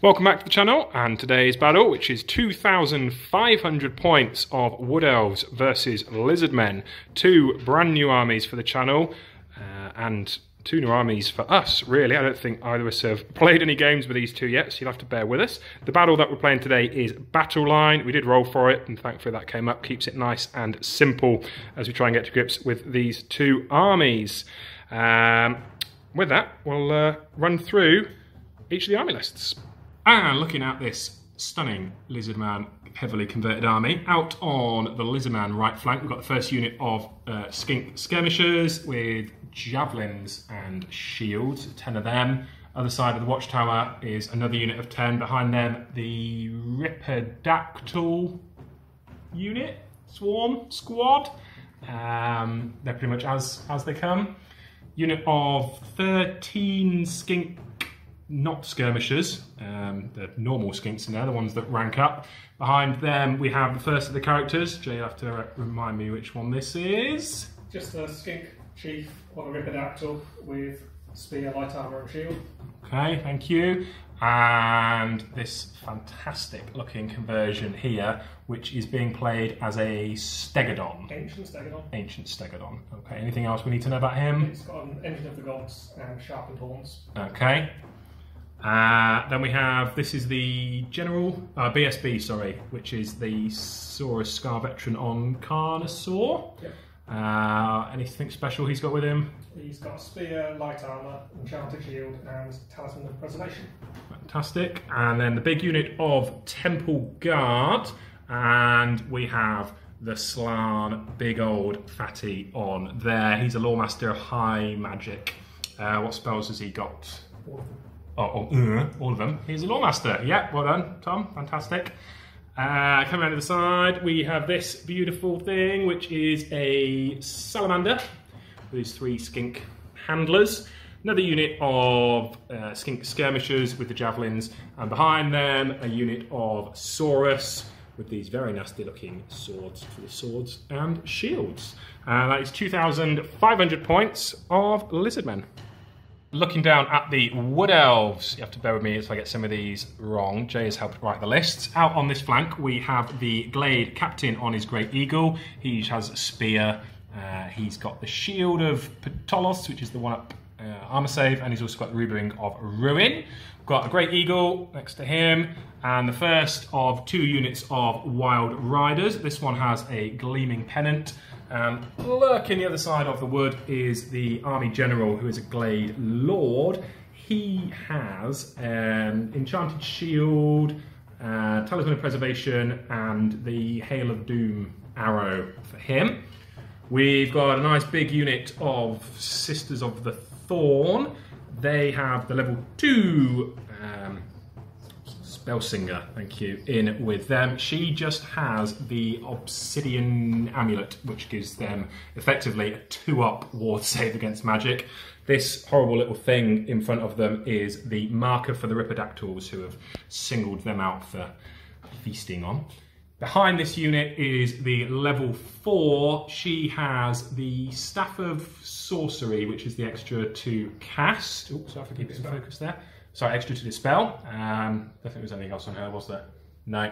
Welcome back to the channel, and today's battle, which is 2,500 points of Wood Elves versus Lizardmen. Two brand new armies for the channel, and two new armies for us, really. I don't think either of us have played any games with these two yet, so you'll have to bear with us. The battle that we're playing today is Battle Line. We did roll for it, and thankfully that came up. Keeps it nice and simple as we try and get to grips with these two armies. With that, we'll run through each of the army lists. And looking at this stunning Lizardman heavily converted army, out on the Lizardman right flank, we've got the first unit of skink skirmishers with javelins and shields, 10 of them. Other side of the watchtower is another unit of 10. Behind them, the Ripperdactyl unit, squad. They're pretty much as they come. Unit of 13 skink, not skirmishers, the normal skinks in there, the ones that rank up. Behind them we have the first of the characters. Jay, you'll have to remind me which one this is. Just a skink chief on a Ripperdactyl with spear, light armour and shield. Okay, thank you. And this fantastic looking conversion here, which is being played as a Stegodon. Ancient Stegodon. Ancient Stegodon. Okay, anything else we need to know about him? It's got an engine of the gods and sharpened horns. Okay. Then we have, this is the General, BSB, sorry, which is the Saurus Scar Veteran on Carnosaur. Yep. Anything special he's got with him? He's got a spear, light armour, enchanted shield, and talisman of preservation. Fantastic. And then the big unit of Temple Guard, and we have the Slann, big old fatty on there. He's a Lawmaster of High Magic. What spells has he got? All of them. He's a Lawmaster. Yeah, well done, Tom. Fantastic. Coming around to the side, we have this beautiful thing, which is a Salamander with his 3 skink handlers. Another unit of skink skirmishers with the javelins, and behind them a unit of Saurus with these very nasty looking swords for the swords and shields. That is 2,500 points of Lizardmen. Looking down at the Wood Elves, you have to bear with me if I get some of these wrong. Jay has helped write the lists. Out on this flank, we have the Glade Captain on his Great Eagle. He has a spear. He's got the Shield of Ptolos, which is the one-up armor save, and he's also got the Ruby Ring of Ruin. We've got a Great Eagle next to him, and the first of 2 units of Wild Riders. This one has a Gleaming Pennant. And lurking the other side of the wood is the Army General, who is a Glade Lord. He has an Enchanted Shield, Talisman of Preservation, and the Hail of Doom arrow for him. We've got a nice big unit of Sisters of the Thorn. They have the level 2 Spellsinger, thank you, in with them. She just has the Obsidian Amulet, which gives them effectively a 2-up ward save against magic. This horrible little thing in front of them is the marker for the Ripperdactyls, who have singled them out for feasting on. Behind this unit is the level 4. She has the Staff of Sorcery, which is the extra to cast. Oops, so I have to keep it in focus there. Sorry, extra to dispel. I don't think there was anything else on her, was there? No.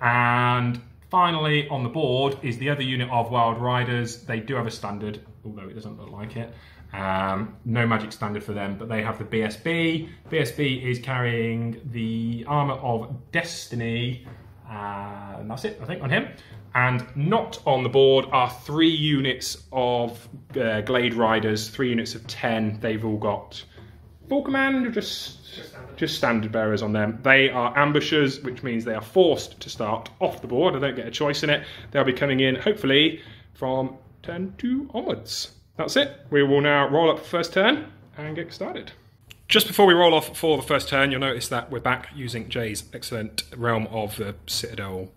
And finally on the board is the other unit of Wild Riders. They do have a standard, although it doesn't look like it. No magic standard for them, but they have the BSB. BSB is carrying the Armour of Destiny, and that's it, I think, on him. And not on the board are 3 units of Glade Riders, 3 units of 10. They've all got full command, or just standard bearers on them. They are ambushers, which means they are forced to start off the board. I don't get a choice in it. They'll be coming in, hopefully, from turn 2 onwards. That's it. We will now roll up the first turn and get started. Just before we roll off for the first turn, you'll notice that we're back using Jay's excellent Realm of the Citadel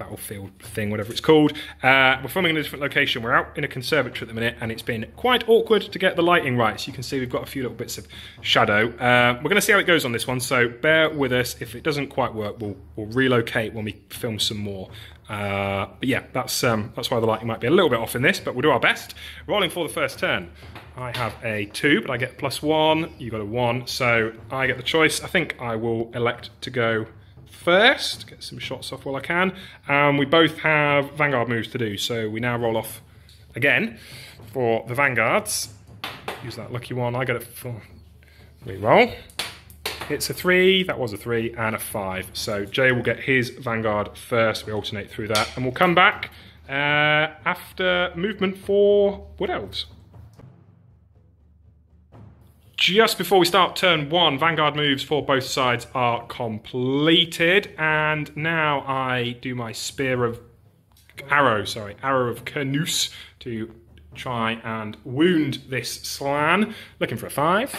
battlefield thing, whatever it's called. We're filming in a different location. We're out in a conservatory at the minute, and it's been quite awkward to get the lighting right. So you can see we've got a few little bits of shadow. We're going to see how it goes on this one, so bear with us. If it doesn't quite work, we'll relocate when we film some more. But yeah, that's why the lighting might be a little bit off in this, but we'll do our best. Rolling for the first turn. I have a 2, but I get +1. You got a 1, so I get the choice. I think I will elect to go first, get some shots off while I can. We both have Vanguard moves to do, so we now roll off again for the Vanguards. Use that lucky one. I get it for re-roll. It's a 3, that was a 3, and a 5. So Jay will get his Vanguard first. We alternate through that, and we'll come back after movement for Wood Elves. Just before we start turn 1, Vanguard moves for both sides are completed, and now I do my arrow of Cernus to try and wound this Slan. Looking for a 5.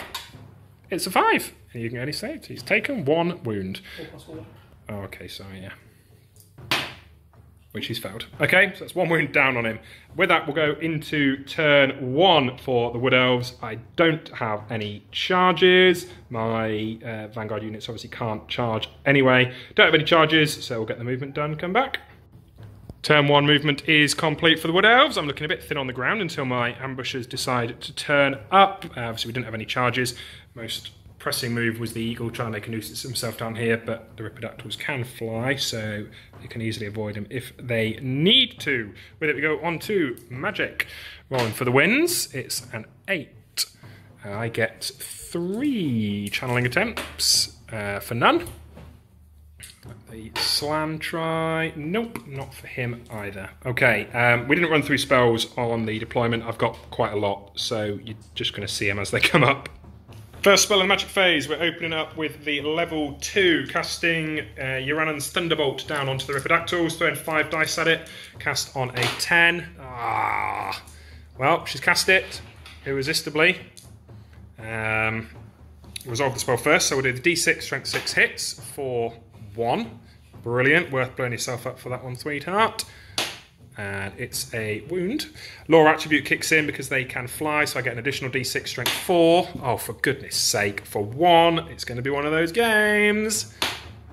It's a 5. And you can only save. He's taken 1 wound. Oh, okay, sorry, yeah. Which he's failed. Okay, so that's 1 wound down on him. With that, we'll go into turn 1 for the Wood Elves. I don't have any charges. My Vanguard units obviously can't charge anyway. Don't have any charges, so we'll get the movement done, come back. Turn 1 movement is complete for the Wood Elves. I'm looking a bit thin on the ground until my ambushers decide to turn up. Obviously, we didn't have any charges. Most pressing move was the eagle trying to make a nuisance himself down here, but the Ripidactyls can fly, so you can easily avoid him if they need to. With it, we go on to magic. Rolling for the wins, it's an 8. I get 3 channeling attempts for none. The Slan try, nope, not for him either. Okay, we didn't run through spells on the deployment. I've got quite a lot, so you're just going to see them as they come up. First spell in the magic phase, we're opening up with the level 2, casting Uranan's Thunderbolt down onto the Ripidactyls, throwing 5 dice at it, cast on a 10. Well, she's cast it irresistibly. Resolve the spell first, so we'll do the D6, strength 6 hits for 1. Brilliant, worth blowing yourself up for that one, sweetheart. And it's a wound. Law attribute kicks in because they can fly, so I get an additional D6 strength 4. Oh, for goodness sake, for 1. It's going to be one of those games.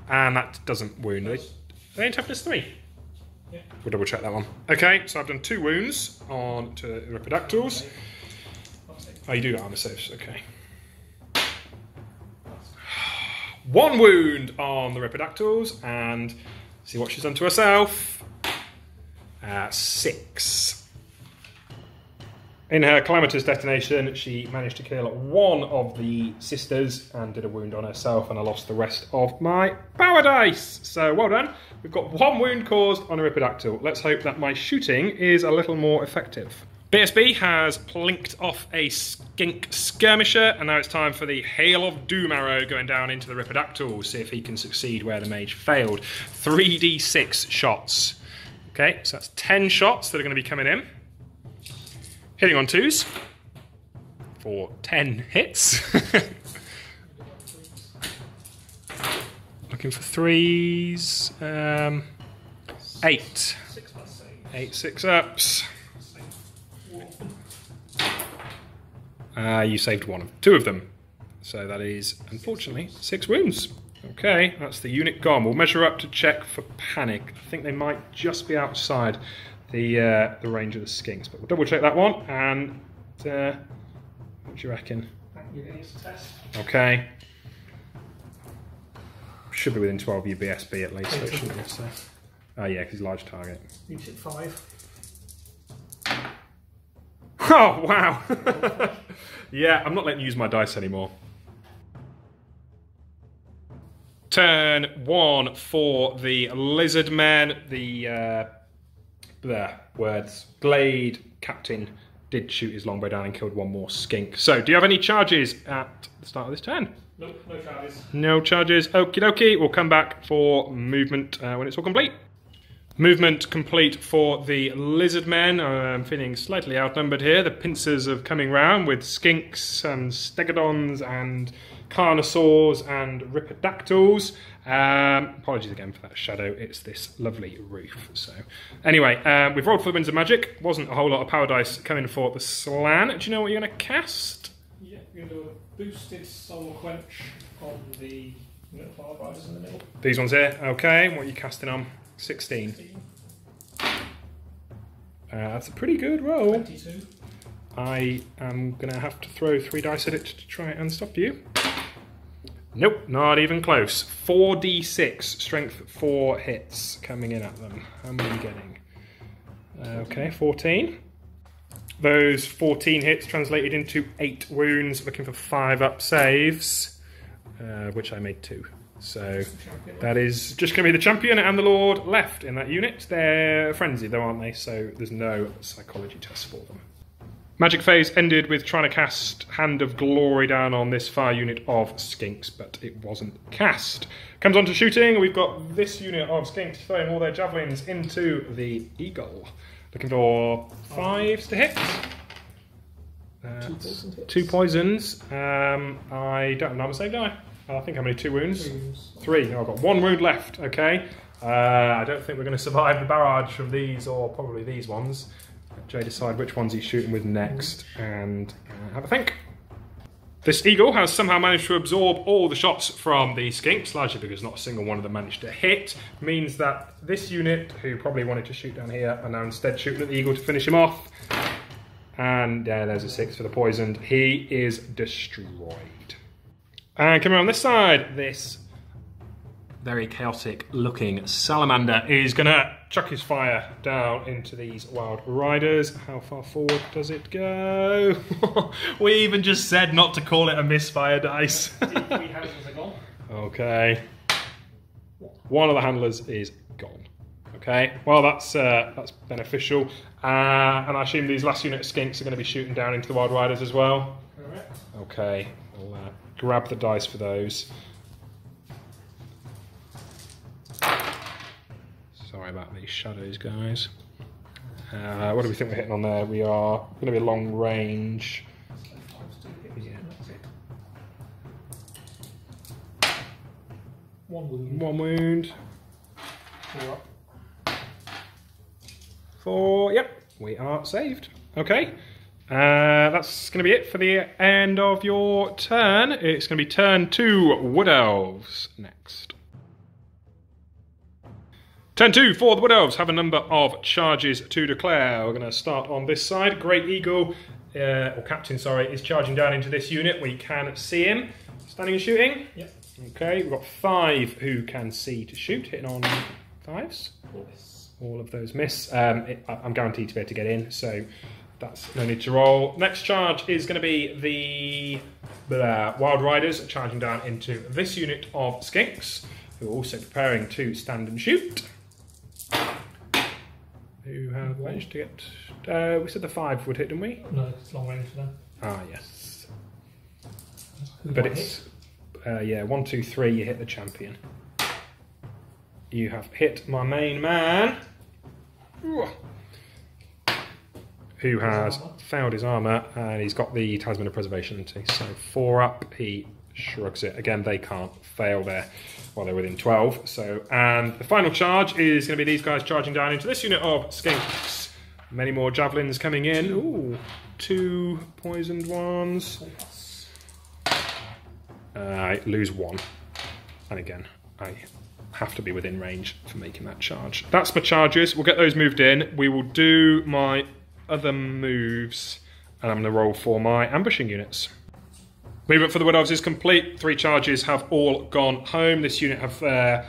And that doesn't wound. They ain't toughness 3. Yeah. We'll double check that one. Okay, so I've done 2 wounds on to Ripidactyls. Oh, you do armor saves, okay. 1 wound on the Ripidactyls, and see what she's done to herself. 6. In her calamitous detonation, she managed to kill 1 of the sisters and did a wound on herself, and I lost the rest of my power dice. So well done. We've got 1 wound caused on a Ripidactyl. Let's hope that my shooting is a little more effective. BSB has plinked off a skink skirmisher, and now it's time for the Hail of Doom arrow going down into the Ripidactyl. See if he can succeed where the mage failed. 3d6 shots. Okay, so that's 10 shots that are going to be coming in. Hitting on 2s for 10 hits. Looking for 3s. 8. 8 6-ups. You saved 2 of them. So that is, unfortunately, 6 wounds. Okay, that's the unit gone. We'll measure up to check for panic. I think they might just be outside the range of the skinks, but we'll double check that one. And what do you reckon? Okay. Should be within 12 of your BSB at least. So it shouldn't be, so. Oh yeah, because he's a large target. Each at 5. Oh wow! Yeah, I'm not letting you use my dice anymore. Turn 1 for the Lizardmen. The words Glade Captain did shoot his longbow down and killed 1 more skink. So, do you have any charges at the start of this turn? Nope, no charges. No charges. Okie dokie. We'll come back for movement when it's all complete. Movement complete for the Lizardmen. I'm feeling slightly outnumbered here. The pincers are coming round with skinks and stegodons and Carnosaurs and Ripidactyls. Apologies again for that shadow, it's this lovely roof. So anyway, we've rolled for the Winds of Magic. Wasn't a whole lot of power dice coming for the Slan. Do you know what you're going to cast? Yeah, we're going to do a boosted Soul Quench on the little Wild Riders in the middle. These ones here, okay. What are you casting on? 16. 16. That's a pretty good roll. 22. I am going to have to throw 3 dice at it to try and stop you. Nope, not even close. 4d6, strength 4 hits coming in at them. How many are you getting? Okay, 14. Those 14 hits translated into 8 wounds, looking for 5 up saves, which I made 2. So that is just going to be the champion and the Lord left in that unit. They're frenzied though, aren't they? So there's no psychology test for them. Magic phase ended with trying to cast Hand of Glory down on this fire unit of skinks, but it wasn't cast. Comes on to shooting. We've got this unit of skinks throwing all their javelins into the eagle. Looking for 5s to hit. 2 poisons. I don't have an armor save, do I? I think how many? 2 wounds? 3. Oh, I've got 1 wound left. Okay. I don't think we're going to survive the barrage from these, or probably these ones. Jay decide which ones he's shooting with next and have a think. This eagle has somehow managed to absorb all the shots from the skinks, largely because not a single one of them managed to hit. Means that this unit, who probably wanted to shoot down here, are now instead shooting at the eagle to finish him off. And yeah, there's a 6 for the poisoned. He is destroyed. And coming on this side, this very chaotic looking salamander is going to chuck his fire down into these wild riders. How far forward does it go? We even just said not to call it a misfire dice. Okay. One of the handlers is gone. Okay, well that's beneficial. And I assume these last unit of skinks are going to be shooting down into the wild riders as well? Correct. Okay, I'll grab the dice for those. Sorry about these shadows, guys. What do we think we're hitting on there? We are going to be long range. Yeah. 1 wound. 1 wound. 4 up. 4, yep, we are saved. Okay, that's going to be it for the end of your turn. It's going to be turn 2 Wood Elves next. Turn 2 for the Wood Elves have a number of charges to declare. We're going to start on this side. Great Eagle, or Captain, sorry, is charging down into this unit. We can see him standing and shooting. Yep. Okay, we've got 5 who can see to shoot, hitting on 5s. All of those miss. I'm guaranteed to be able to get in, so that's no need to roll. Next charge is going to be the Wild Riders charging down into this unit of skinks, who are also preparing to stand and shoot. Who have managed to get... we said the 5 would hit, didn't we? No, it's long range for them. Ah, yes. But it's... yeah, 1, 2, 3, you hit the champion. You have hit my main man, who has failed his armour, and he's got the Talisman of Preservation, isn't he? So 4 up, he shrugs it. Again, they can't fail there while they're within 12. So, and the final charge is going to be these guys charging down into this unit of skinks. Many more javelins coming in. Ooh, 2 poisoned ones. I lose 1. And again, I have to be within range for making that charge. That's my charges. We'll get those moved in. We will do my other moves, and I'm going to roll for my ambushing units. Movement for the Wood Elves is complete. 3 charges have all gone home. This unit have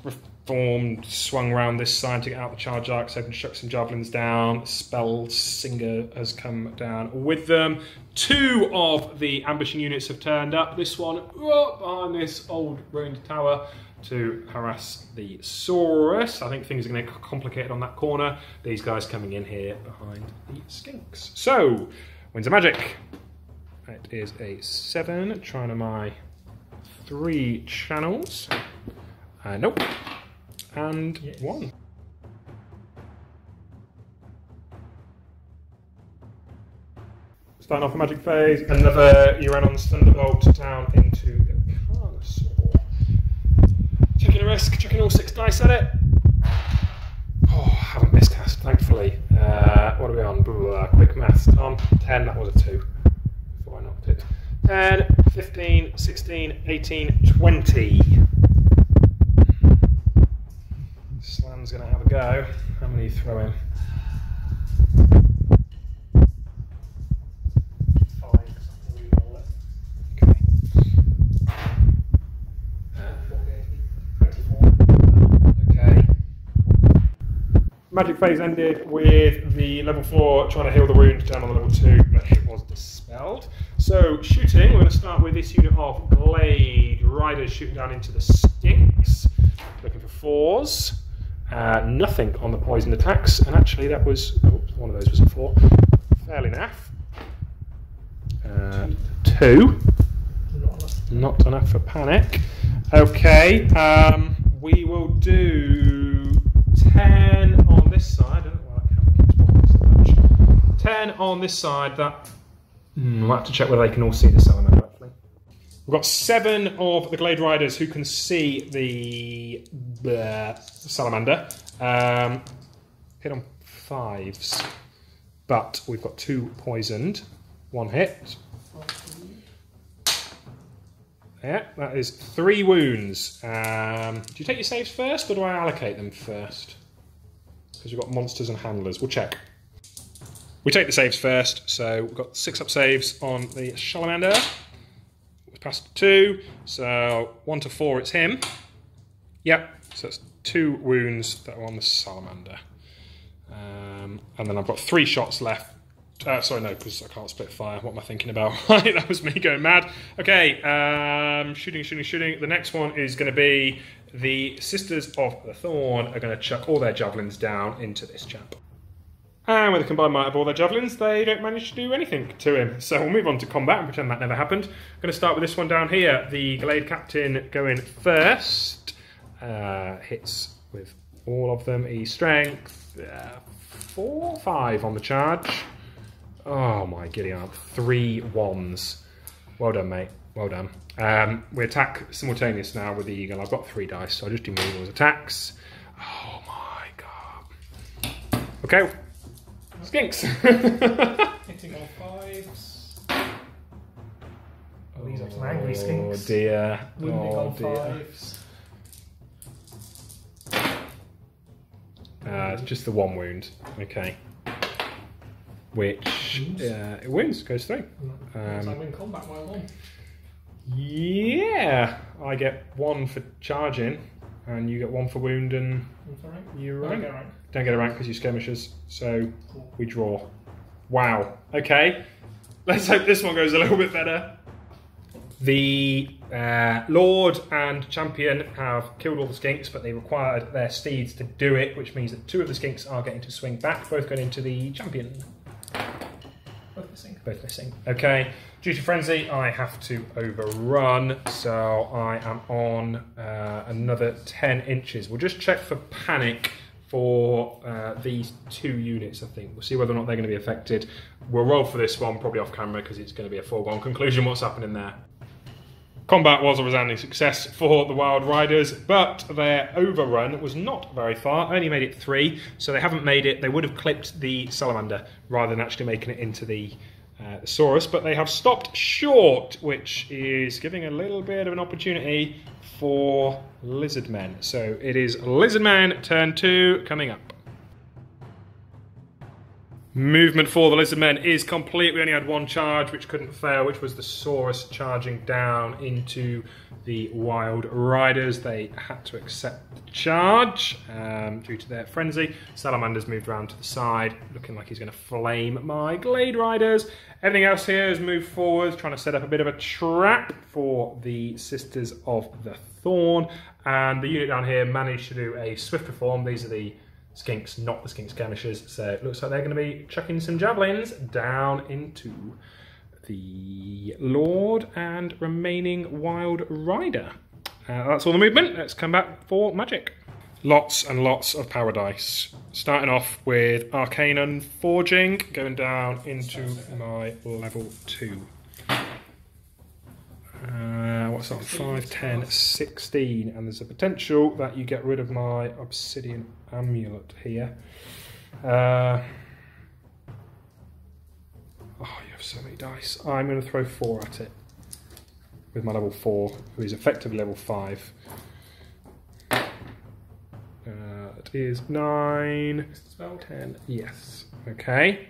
reformed, swung around this side to get out the charge arc, so I can chuck some javelins down. Spell Singer has come down with them. 2 of the ambushing units have turned up. This one behind this old ruined tower to harass the Saurus. I think things are going to get complicated on that corner. These guys coming in here behind the skinks. So, Winds of Magic. It is a 7, trying to my 3 channels. Nope. And yes. 1. Starting off the magic phase, another Uranon's Thunderbolt down into taking a risk, chucking all 6 dice at it. Oh, I haven't miscast, thankfully. What are we on? Quick maths. Tom, 10, that was a 2. Before I knocked it. 10, 15, 16, 18, 20. Slam's going to have a go. How many are you throwing? 5. Okay. 24. Okay. Magic phase ended with the level 4 trying to heal the wound down on the level 2, but it was dispelled. So shooting, we're going to start with this unit of Glade Riders shooting down into the Skinks. Looking for 4s. Nothing on the poison attacks, and actually that was, one of those was a 4. Fairly naff. 2. Not enough for panic. Okay, we will do 10 on this side. I don't know why that camera keeps bothering so much. 10 on this side. That we'll have to check whether they can all see the salamander. Actually, we've got 7 of the Glade Riders who can see the salamander. Hit on 5s, but we've got 2 poisoned. 1 hit. Yeah, that is 3 wounds. Do you take your saves first, or do I allocate them first? Because we've got monsters and handlers. We'll check. We take the saves first, so we've got 6 up saves on the salamander. We've passed 2, so 1 to 4, it's him. Yep, so that's 2 wounds that are on the salamander. And then I've got 3 shots left. Sorry, no, because I can't split fire. What am I thinking about? Right, that was me going mad. Okay, shooting. The next one is going to be the Sisters of the Thorn are going to chuck all their javelins down into this chap. And with a combined might of all their javelins, they don't manage to do anything to him. So we'll move on to combat and pretend that never happened. I'm going to start with this one down here. The Glade Captain going first. Hits with all of them. He's strength 4, 5 on the charge. Oh my giddy aunt, 3 1s. Well done, mate. Well done. We attack simultaneous now with the eagle. I've got 3 dice, so I'll just do more those attacks. Oh my god. Okay. Skinks. Hitting on 5s. Oh, these are some angry skinks. Oh dear. Wounding on 5s. Just the 1 wound. Okay. Which it wins, goes through. I win combat while on. Yeah, I get 1 for charging, and you get 1 for wound, and you rank. Don't get a rank because you skirmishers. So cool. We draw. Wow. Okay, let's hope this one goes a little bit better. The Lord and Champion have killed all the skinks, but they required their steeds to do it, which means that 2 of the skinks are getting to swing back, both going into the Champion. Both missing. Okay. Due to frenzy, I have to overrun, so I am on another 10 inches. We'll just check for panic for these 2 units, I think. We'll see whether or not they're going to be affected. We'll roll for this one, probably off camera, because it's going to be a foregone conclusion what's happening there. Combat was a resounding success for the Wild Riders, but their overrun was not very far, only made it 3, so they haven't made it. They would have clipped the salamander rather than actually making it into the Saurus, but they have stopped short, which is giving a little bit of an opportunity for Lizardmen. So it is Lizardmen turn 2 coming up. Movement for the Lizardmen is complete. We only had 1 charge, which couldn't fail, which was the Saurus charging down into the Wild Riders. They had to accept the charge due to their frenzy. Salamander's moved around to the side, looking like he's going to flame my Glade Riders. Everything else here has moved forward, trying to set up a bit of a trap for the Sisters of the Thorn. And the unit down here managed to do a swift reform. These are the skinks, not the skink skirmishers, so it looks like they're going to be chucking some javelins down into the Lord and remaining Wild Rider. That's all the movement. Let's come back for magic. Lots and lots of power dice. Starting off with Arcane Forging, going down into my level 2. what's that? 5, 10, 16. And there's a potential that you get rid of my obsidian amulet here. Oh, you have so many dice. I'm going to throw 4 at it with my level 4, who is effectively level 5. It is 9, 10, yes. Okay.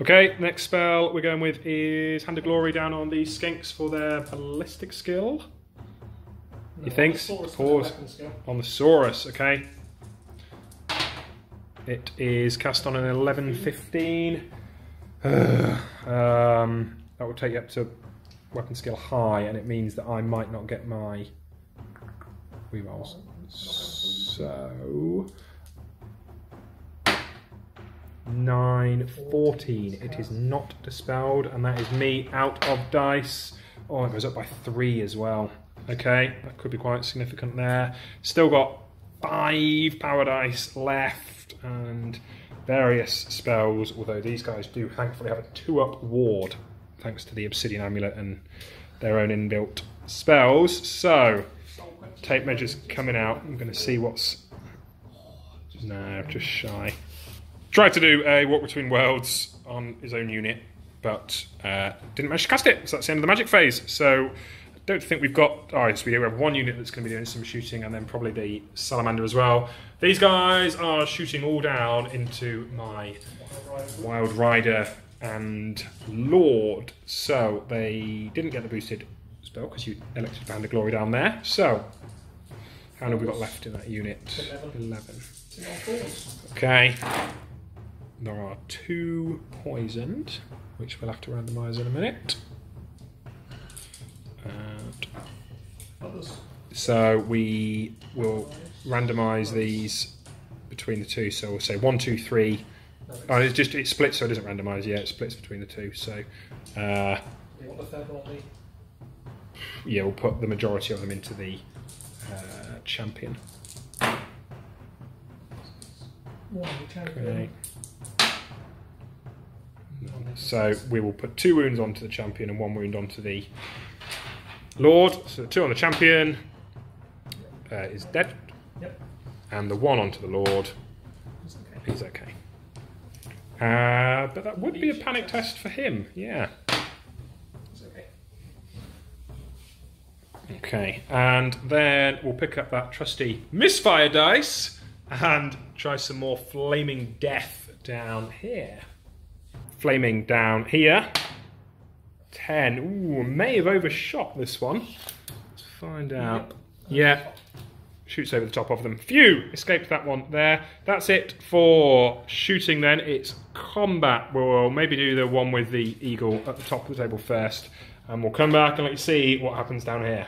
Okay, next spell we're going with is Hand of Glory down on the skinks for their ballistic skill. No, You think? Pause. On the Saurus, okay. It is cast on an 11-15. That will take you up to weapon skill high, and it means that I might not get my rerolls. So 9, 14. It is not dispelled, and that is me out of dice. Oh, it goes up by 3 as well. Okay, that could be quite significant there. Still got 5 power dice left and various spells, although these guys do thankfully have a 2-up ward thanks to the obsidian amulet and their own inbuilt spells. So tape measures coming out. I'm going to see what's... No, just shy. Tried to do a Walk Between Worlds on his own unit, but didn't manage to cast it, so that's the end of the magic phase. So I don't think we've got... Alright, so we have one unit that's going to be doing some shooting, and then probably the salamander as well. These guys are shooting all down into my Wild Rider and Lord. So they didn't get the boosted spell because you elected Hand of Glory down there. So how many have we got left in that unit? 11. Okay. There are 2 poisoned, which we'll have to randomise in a minute. So we will randomise these between the 2. So we'll say 1, 2, 3. Oh, it splits, so it doesn't randomise. Yeah, it splits between the 2. So You want the third one on the... yeah, we'll put the majority of them into the champion. Okay. So we will put 2 wounds onto the champion and 1 wound onto the Lord. So 2 on the champion is dead. Yep. And the 1 onto the Lord is okay. But that would be a panic test for him, yeah. It's okay. Okay, and then we'll pick up that trusty misfire dice and try some more flaming death down here. Flaming down here. 10. Ooh, may have overshot this one. Let's find out. Yeah. Shoots over the top of them. Phew! Escaped that one there. That's it for shooting then. It's combat. We'll maybe do the one with the eagle at the top of the table first. And we'll come back and let you see what happens down here.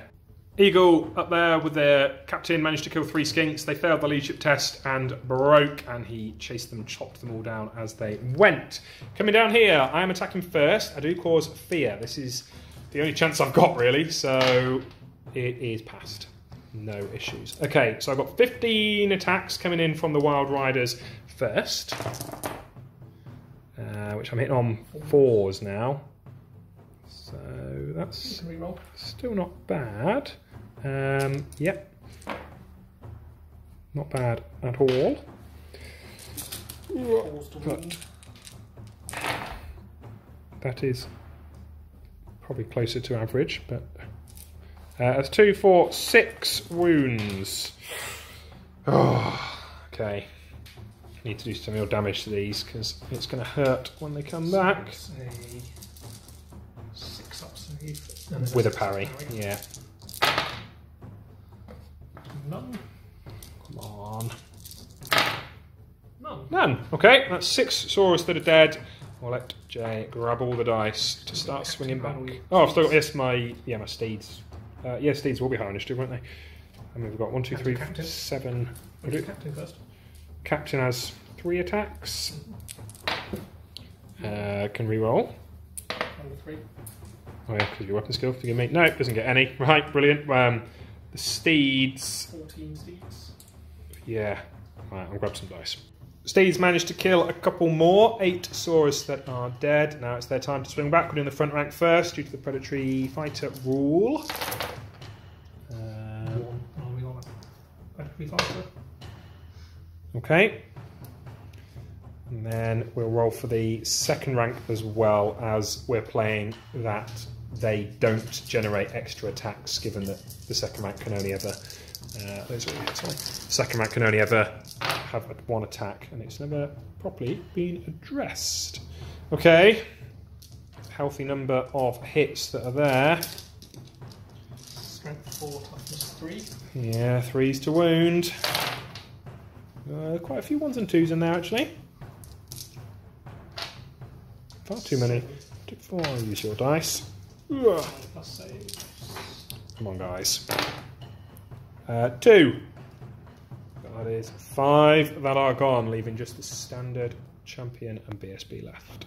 Eagle up there with their captain managed to kill 3 skinks. They failed the leadership test and broke, and he chased them, chopped them all down as they went. Coming down here, I am attacking first. I do cause fear. This is the only chance I've got really, so it is passed. No issues. Okay, so I've got 15 attacks coming in from the Wild Riders first, which I'm hitting on 4s now. So that's still not bad. Yep. Not bad at all. But that is probably closer to average, but that's 2, 4, 6 wounds. Oh, okay. Need to do some real damage to these because it's going to hurt when they come back. 6 up save. With a parry, yeah. None. Come on. None. None. Okay, that's 6 Saurus that are dead. I'll let Jay grab all the dice to start swinging back. Oh, I've still got, yes, my steeds. Yeah, steeds will be high initiative, won't they? And we've got 1, 2, 3, 7. We'll do captain first. Captain has 3 attacks. Can re-roll. Number 3. Oh yeah, because of your weapon skill, forgive me. No, it doesn't get any. Right, brilliant. The steeds... 14 steeds. Yeah. Right, I'll grab some dice. Steeds managed to kill a couple more. 8 Saurus that are dead. Now it's their time to swing back. We're doing the front rank first due to the predatory fighter rule. be faster. Okay. And then we'll roll for the second rank as well, as we're playing that they don't generate extra attacks, given that the second rank can only ever second rank can only ever have one attack, and it's never properly been addressed. Okay, healthy number of hits that are there. Strength 4, toughness 3. Yeah, 3s to wound. Quite a few 1s and 2s in there actually. Far too many. 4, use your dice. Ugh. Plus saves. Come on, guys. 2. That is 5 that are gone, leaving just the standard champion and BSB left.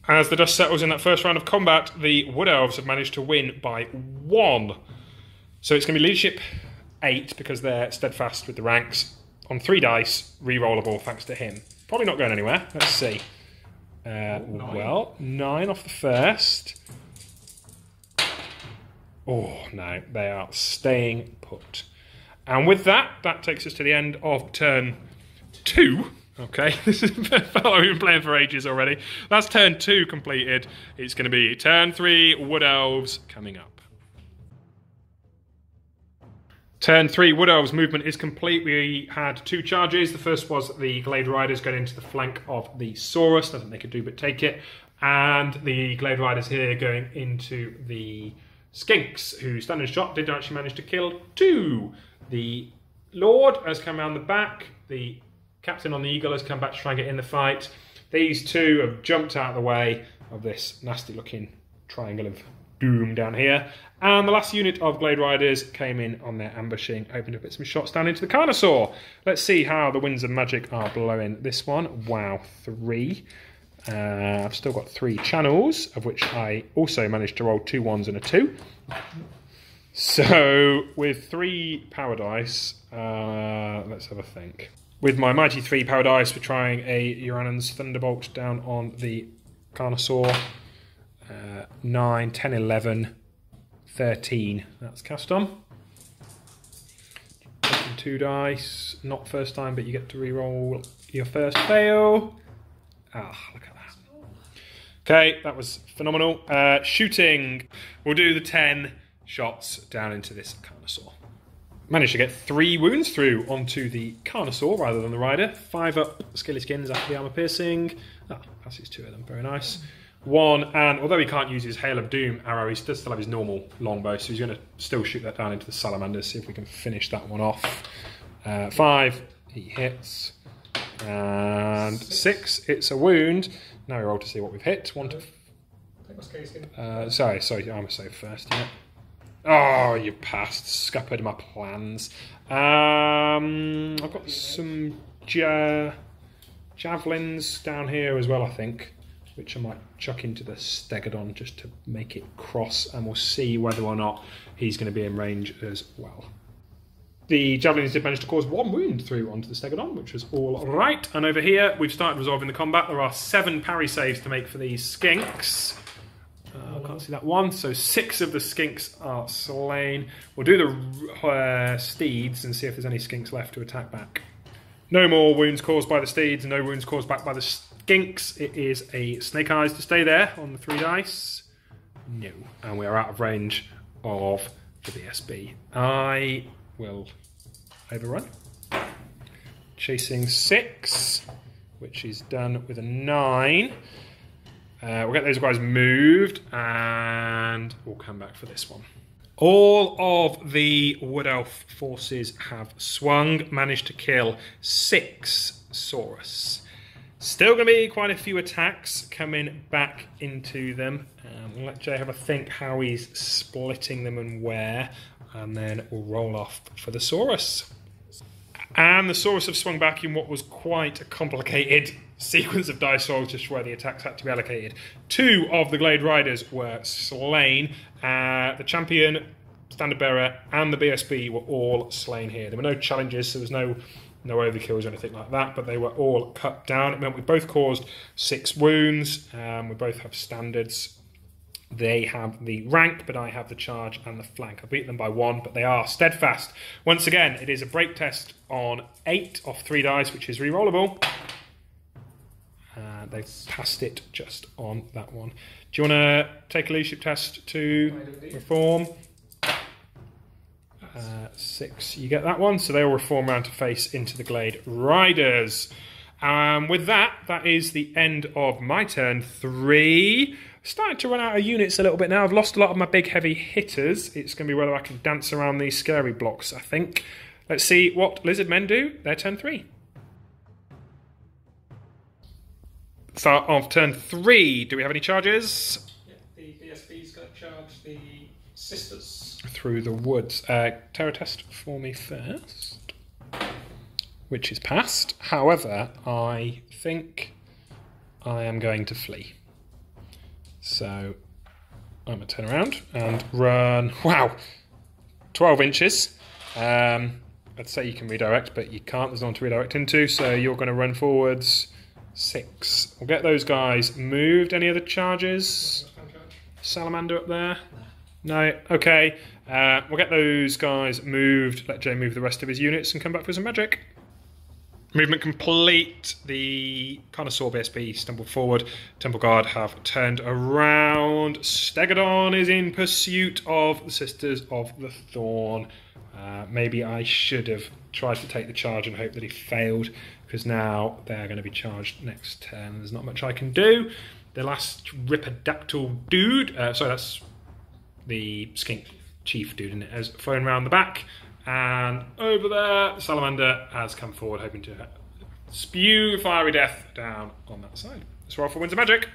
As the dust settles in that first round of combat, the Wood Elves have managed to win by 1. So it's going to be leadership 8 because they're steadfast with the ranks. On 3 dice, re-rollable thanks to him. Probably not going anywhere. Let's see. 9. Well, 9 off the first. Oh, no, they are staying put. And with that, that takes us to the end of turn 2. Okay, this is felt like we've been playing for ages already. That's turn 2 completed. It's going to be turn 3, Wood Elves coming up. Turn 3, Wood Elves movement is complete. We had 2 charges. The first was the Glade Riders going into the flank of the Saurus. Nothing they could do but take it. And the Glade Riders here going into the Skinks, who standing shot did actually manage to kill 2. The Lord has come around the back. The Captain on the Eagle has come back to try and get in the fight. These 2 have jumped out of the way of this nasty looking triangle of doom down here. And the last unit of Glade Riders came in on their ambushing, opened up some shots down into the Carnosaur. Let's see how the winds of magic are blowing this one. Wow, 3. I've still got 3 channels, of which I also managed to roll 2 1s and a 2. So, with 3 power dice, let's have a think. With my mighty 3 power dice, we're trying a Uranus Thunderbolt down on the Carnosaur. 9, 10, 11, 13. That's cast on. 2 dice. Not first time, but you get to re-roll your first fail. Ah, look at that. Okay, that was phenomenal. Shooting. We'll do the 10 shots down into this Carnosaur. Managed to get 3 wounds through onto the Carnosaur rather than the rider. 5 up Scaly Skins after the armour piercing. Ah, passes 2 of them. Very nice. 1, and although he can't use his Hail of Doom arrow, he does still have his normal longbow, so he's going to still shoot that down into the salamanders, see if we can finish that one off. 5, he hits. And 6, it's a wound. Now we roll to see what we've hit. 1 to... sorry, armour save first, yeah. Oh, you passed. Scuppered my plans. I've got some javelins down here as well, I think, which I might chuck into the Stegodon just to make it cross, and we'll see whether or not he's going to be in range as well. The javelins did manage to cause 1 wound through onto the Stegodon, which was all right. And over here, we've started resolving the combat. There are 7 parry saves to make for these Skinks. I can't see that one. So 6 of the Skinks are slain. We'll do the steeds and see if there's any Skinks left to attack back. No more wounds caused by the steeds, no wounds caused back by the Skinks. It is a Snake Eyes to stay there on the 3 dice. No. And we are out of range of the BSB. I will overrun. Chasing 6, which is done with a 9. We'll get those guys moved, and we'll come back for this one. All of the Wood Elf forces have swung, managed to kill 6 Saurus. Still going to be quite a few attacks coming back into them. We'll let Jay have a think how he's splitting them and where, and then we'll roll off for the Saurus. And the Saurus have swung back in what was quite a complicated sequence of dice rolls, just where the attacks had to be allocated. 2 of the Glade Riders were slain. The Champion, Standard Bearer, and the BSB were all slain here. There were no challenges, so there was no overkills or anything like that, but they were all cut down. It meant we both caused 6 wounds. We both have standards. They have the rank, but I have the charge and the flank. I beat them by 1, but they are steadfast. Once again, it is a break test on 8 off 3 dice, which is re-rollable. They've passed it just on that one. Do you want to take a leadership test to reform? 6, you get that one. So they all reform round to face into the Glade Riders. With that, that is the end of my turn 3. Starting to run out of units a little bit now. I've lost a lot of my big heavy hitters. It's going to be whether I can dance around these scary blocks, I think. Let's see what Lizardmen do. Their turn 3. Start of turn 3. Do we have any charges? Yeah, the BSB's going to charge the sisters. Through the woods. Terror test for me first. Which is passed. However, I think I am going to flee. So I'm going to turn around and run. Wow! 12 inches. I'd say you can redirect, but you can't. There's no one to redirect into. So you're going to run forwards 6. We'll get those guys moved. Any other charges? Salamander up there? No. Okay. We'll get those guys moved. Let Jay move the rest of his units and come back for some magic. Movement complete. The Connoisseur BSB stumbled forward. Temple Guard have turned around. Stegadon is in pursuit of the Sisters of the Thorn. Maybe I should have tried to take the charge and hope that he failed, because now they're going to be charged next turn. There's not much I can do. The last Ripidactyl dude, sorry, that's the Skink Chief dude, isn't it, has flown around the back. And over there, the Salamander has come forward, hoping to spew fiery death down on that side. Let's roll for Winds of Magic.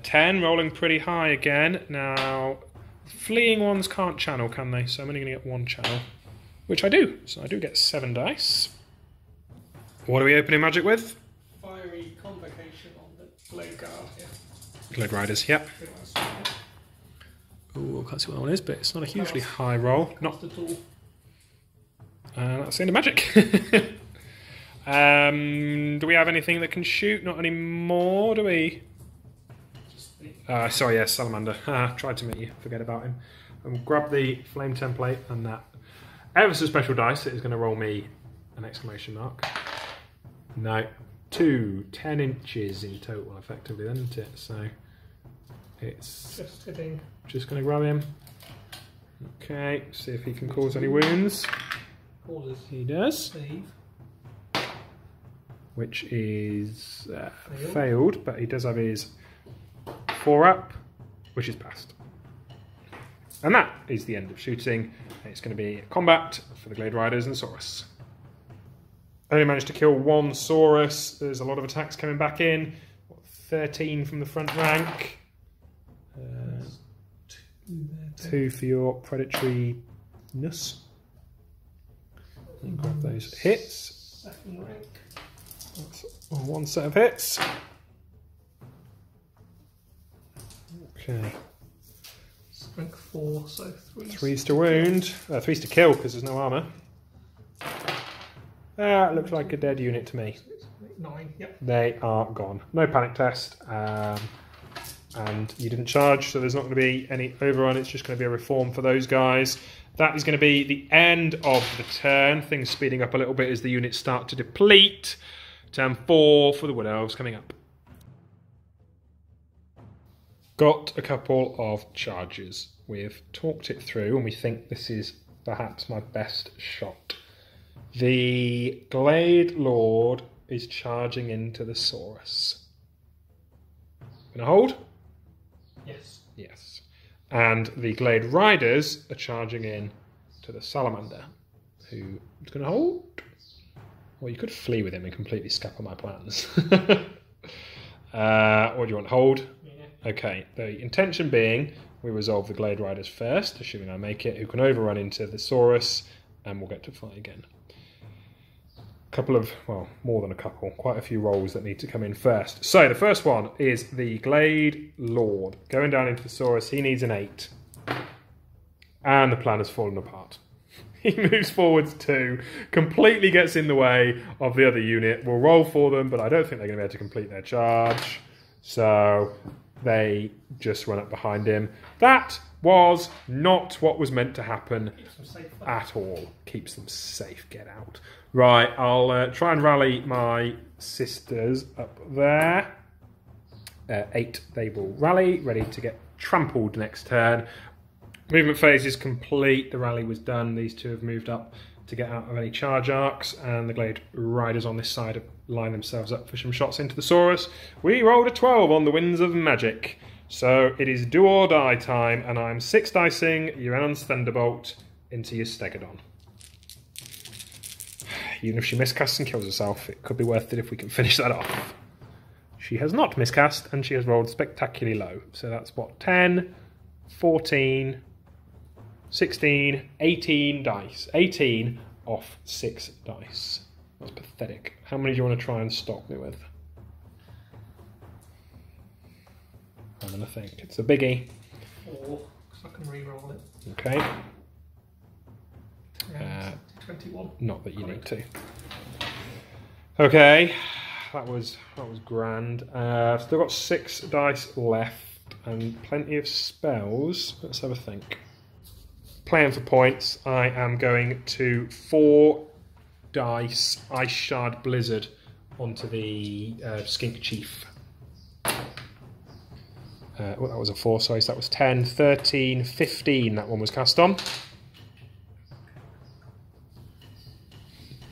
10, rolling pretty high again. Now, fleeing ones can't channel, can they? So I'm only going to get 1 channel, which I do. So I do get 7 dice. What are we opening magic with? Fiery Convocation on the Blade Guard here. Glade Riders, yep. Ooh, I can't see what that one is, but it's not a hugely high roll. Not at all. That's the end of magic. Do we have anything that can shoot? Not anymore, do we? Sorry, yes, Salamander. Tried to make you forget about him. We'll grab the flame template and that ever so special dice that is going to roll me an exclamation mark. No, 2, 10 inches in total, effectively, then, isn't it? So it's just hitting. Just going to grab him. Okay, see if he can cause any wounds. He does. Save. Which is failed, but he does have his 4 up, which is passed. And that is the end of shooting. It's going to be combat for the Glade Riders and Saurus. Only managed to kill 1 Saurus. There's a lot of attacks coming back in. 13 from the front rank. 2 for your predatoriness. And grab those hits. Second rank. That's 1 set of hits. Okay. Strength 4, so 3. 3's to wound. 3's to kill because there's no armour. It looks like a dead unit to me. 9, yep. They are gone. No panic test. And you didn't charge, so there's not going to be any overrun. It's just going to be a reform for those guys. That is going to be the end of the turn. Things speeding up a little bit as the units start to deplete. Turn 4 for the Wood Elves coming up. Got a couple of charges. We've talked it through and we think this is perhaps my best shot. The Glade Lord is charging into the Saurus. Gonna hold? Yes. Yes. And the Glade Riders are charging in to the Salamander, who is going to hold. Well, you could flee with him and completely scupper my plans. What do you want? Hold? Yeah. Okay. The intention being we resolve the Glade Riders first, assuming I make it, who can overrun into the Saurus, and we'll get to fight again. Couple of, well, more than a couple, quite a few rolls that need to come in first. So the first one is the Glade Lord. Going down into the Saurus, he needs an 8. And the plan has fallen apart. He moves forwards 2, completely gets in the way of the other unit. We'll roll for them, but I don't think they're going to be able to complete their charge. So they just run up behind him. That was not what was meant to happen at all. Keeps them safe. Get out. Right, I'll try and rally my sisters up there. 8, they will rally, ready to get trampled next turn. Movement phase is complete. The rally was done. These two have moved up to get out of any charge arcs, and the Glade Riders on this side have lined themselves up for some shots into the Saurus. We rolled a 12 on the Winds of Magic. So it is do or die time, and I'm 6-dicing Uranon's Thunderbolt into your Stegodon. Even if she miscasts and kills herself, it could be worth it if we can finish that off. She has not miscast, and she has rolled spectacularly low. So that's what, 10, 14, 16, 18 dice. 18 off 6 dice. That's pathetic. How many do you want to try and stop me with? I'm going to think. It's a biggie. 4, because I can re-roll it. Okay. 21. Not that you need to. Okay. That was grand. Still got 6 dice left and plenty of spells. Let's have a think. Playing for points, I am going to 4 dice Ice Shard Blizzard onto the Skink Chief. Well, that was a 4, sorry, so that was 10, 13, 15 that one was cast on.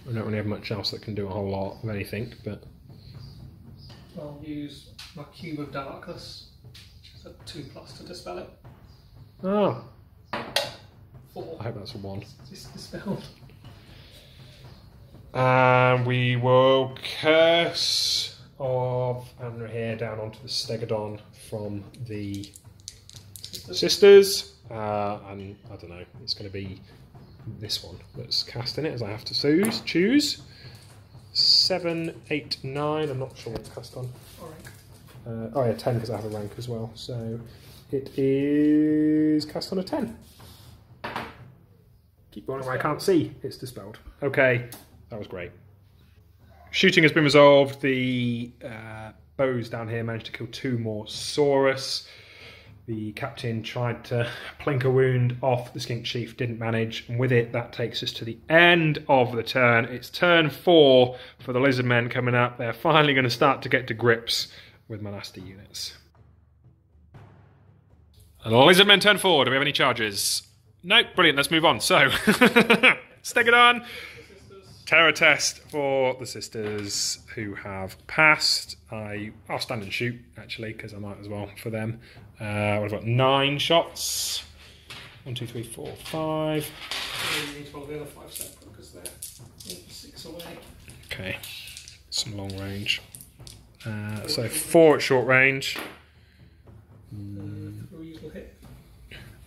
I don't really have much else that can do a whole lot of anything, but... I'll use my Cube of Darkness, which is a 2+ to dispel it. Oh. 4. I hope that's a 1. It's dispelled. And we will curse of Anna here down onto the Stegodon from the sisters. And I don't know, it's going to be this one that's casting it, as I have to choose. 7, 8, 9. I'm not sure what it's cast on. Oh yeah, 10 because I have a rank as well. So it is cast on a 10. Keep going where I can't see. It's dispelled. Okay, that was great. Shooting has been resolved. The bows down here managed to kill 2 more Saurus. The captain tried to plink a wound off the Skink Chief, didn't manage, and with it, that takes us to the end of the turn. It's turn 4 for the Lizardmen coming up. They're finally going to start to get to grips with my nasty units. And Lizardmen turn 4. Do we have any charges? Nope, brilliant, let's move on. So, Stegodon. Terror test for the sisters who have passed. I'll stand and shoot, actually, because I might as well for them. I've got 9 shots. 1, 2, 3, 4, 5. You need to roll the other 5 separate because they're 6 away. Okay, some long range. So 4 at short range. 3 will hit.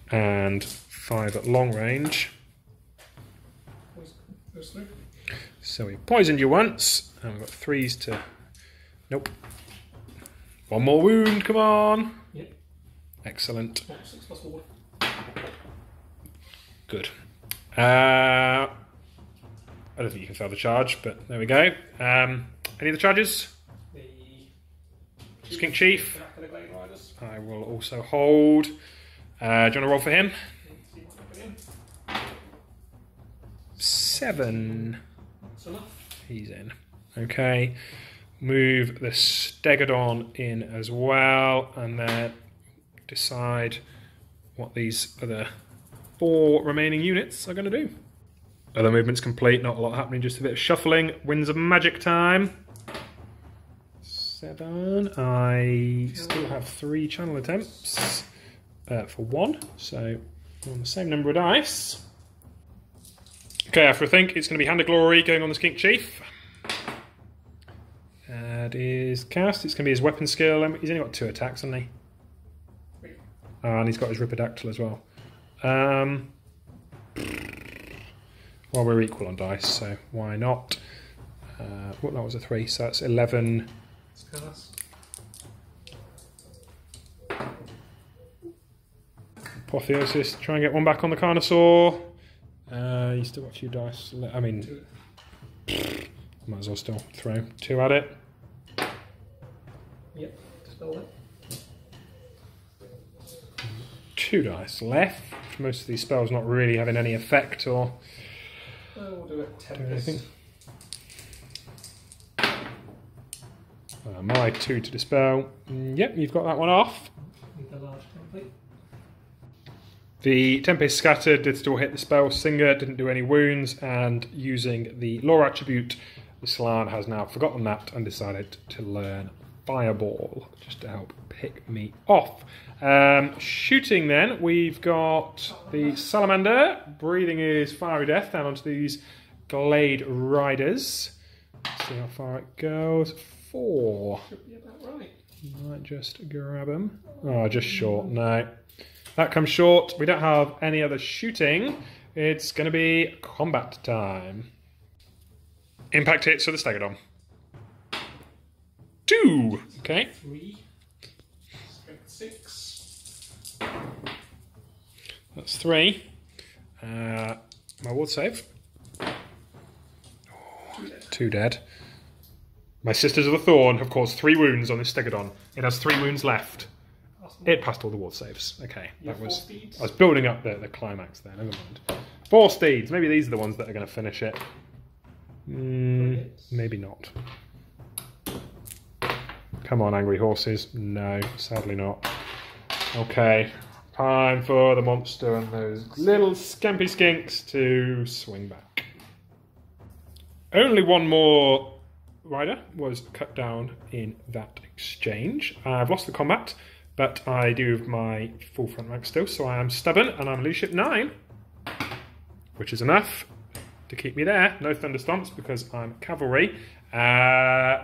And 5 at long range. Goes through. So we poisoned you once, and we've got 3s to... Nope. 1 more wound, come on! Yep. Excellent. 6 plus 4. Good. I don't think you can fail the charge, but there we go. Any of the charges? The Skink Chief. Back of the Glade Riders. I will also hold. Do you want to roll for him? 7. That's enough. He's in. Okay. Move the Stegodon in as well, and then decide what these other 4 remaining units are going to do. Other movements complete, not a lot happening, just a bit of shuffling. Winds of Magic time. 7. I still have 3 channel attempts for 1, so we're on the same number of dice. Okay, after I think, it's going to be Hand of Glory going on the Skink Chief. That is cast. It's going to be his weapon skill. He's only got 2 attacks, hasn't he? And he's got his Ripidactyl as well. Well, we're equal on dice, so why not? Well, that was a 3, so that's 11. Apotheosis, try and get 1 back on the Carnosaur. You still got a few dice. I mean, might as well still throw 2 at it. Yep, dispel that. 2 dice left. Most of these spells not really having any effect or We'll do it do anything. 10. My 2 to dispel. Yep, you've got that one off. With the large template. The Tempest Scattered did still hit the spell Singer, didn't do any wounds, and using the lore attribute, the Slan has now forgotten that and decided to learn Fireball, just to help pick me off. Shooting then, we've got the Salamander, breathing his fiery death down onto these Glade Riders. Let's see how far it goes. 4. Should be about right. Might just grab him. Oh, just short, no. That comes short. We don't have any other shooting. It's going to be combat time. Impact hits for the Stegodon. 2. Okay. 3. Strength 6. That's 3. My ward save. 2 dead. My Sisters of the Thorn have caused 3 wounds on this Stegodon. It has 3 wounds left. It passed all the ward saves. Okay, that was. I was building up the climax there. Never mind. 4 steeds. Maybe these are the ones that are going to finish it. Maybe not. Come on, angry horses. No, sadly not. Okay, time for the monster and those little scampy skinks to swing back. Only one more rider was cut down in that exchange. I've lost the combat, but I do have my full front rank still, so I am stubborn and I'm leadership 9, which is enough to keep me there. No thunderstomps because I'm cavalry.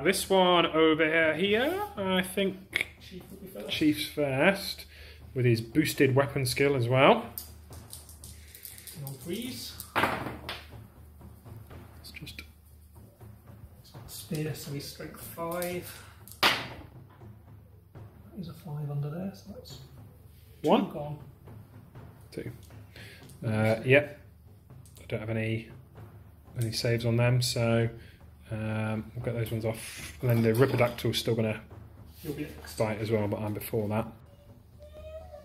This one over here, I think Chief will be first. Chief's first, with his boosted weapon skill as well. On 3s. It's just Spear, so he's strength 5. There's a 5 under there, so that's 2 1. gone. 2. Yep. I don't have any saves on them, so we'll get those ones off. And then the Ripidactyl's still going to You'll be next. fight as well, but I'm before that.